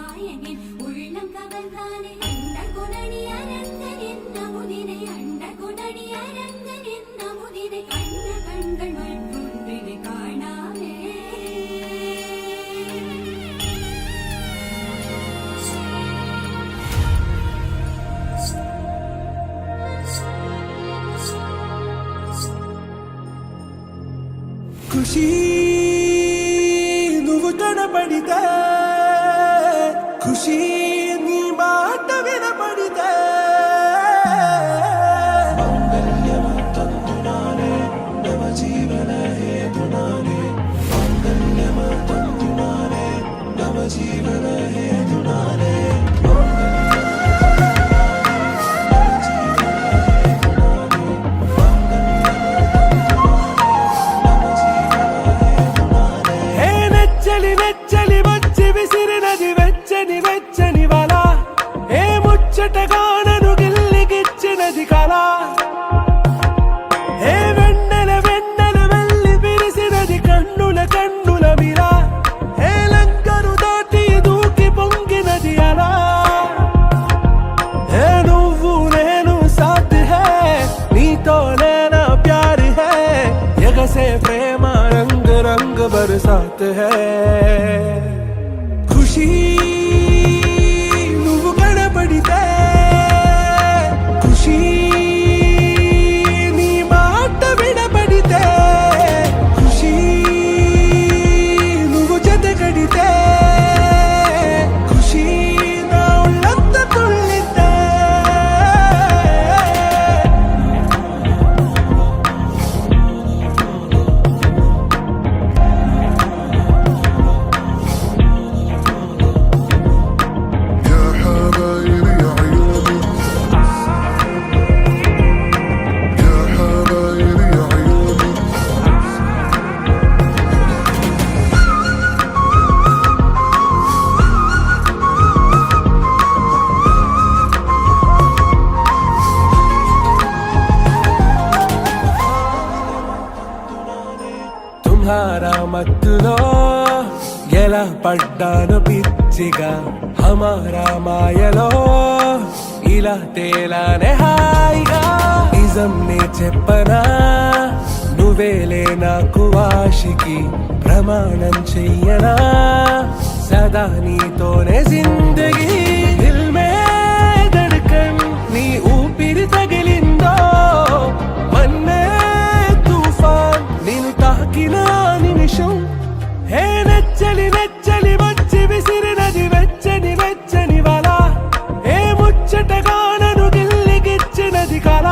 நாயகன் உள்ளம் கவர்ந்தானே அண்ட குணனி அரங்கன் என்ன முதிரை அண்ட குணனி அரங்கன் என்ன முதிரை கண்ட கண்கள் மற்றொன்றினை காணாமே ఖుషీ నువ్వు కనపడితే ఖుషీ నీ మాట వినపడితే మంగళ్యమ తంతునానే నవ జీవన హేతునానే మంగళ్యమ తంతునానే నవ జీవన హేతునానే ముచ్చటగానను గిల్లిగిచ్చినది కళ ఏ వెన్నెల వెన్నెల వెళ్ళి విరిసినది కన్నుల కన్నుల మిరా ఏ లంకను దాటి దూకి పొంగినది అలా ఏ నువ్వు నేను సాథ్ హై నీతో నేనా ప్యార్ హై ఎగసే ప్రేమ రంగ్ రంగ్ బరసాత్ హై ఖుషీ ఖుషీ నీ మాట వినపడితే ఖుషీ నువ్వు జతగడితే ఖుషీ నా ఒళ్ళంత తుళ్ళితే తుమ్హారా మత్తులో ఎలా పడ్డాను పిచ్చిగా హమారా మాయలో ఇలా తేలానే హాయిగా నిజం నే చెప్పనా నువ్వేలే నాకు ఆశికి ప్రమాణం చెయ్యనా సదా నీతోనే జిందగీ దిల్ మే ధడ్కన్ నీ ఊపిరి తగిలిందో మన్నే తుఫాన్ నేను తాకిన నిమిషం హే నెచ్చలి నెచ్చలి వచ్చి విసిరినది వెచ్చని వెచ్చని వల ఏ ముచ్చటగానను గిల్లిగిచ్చినది కళ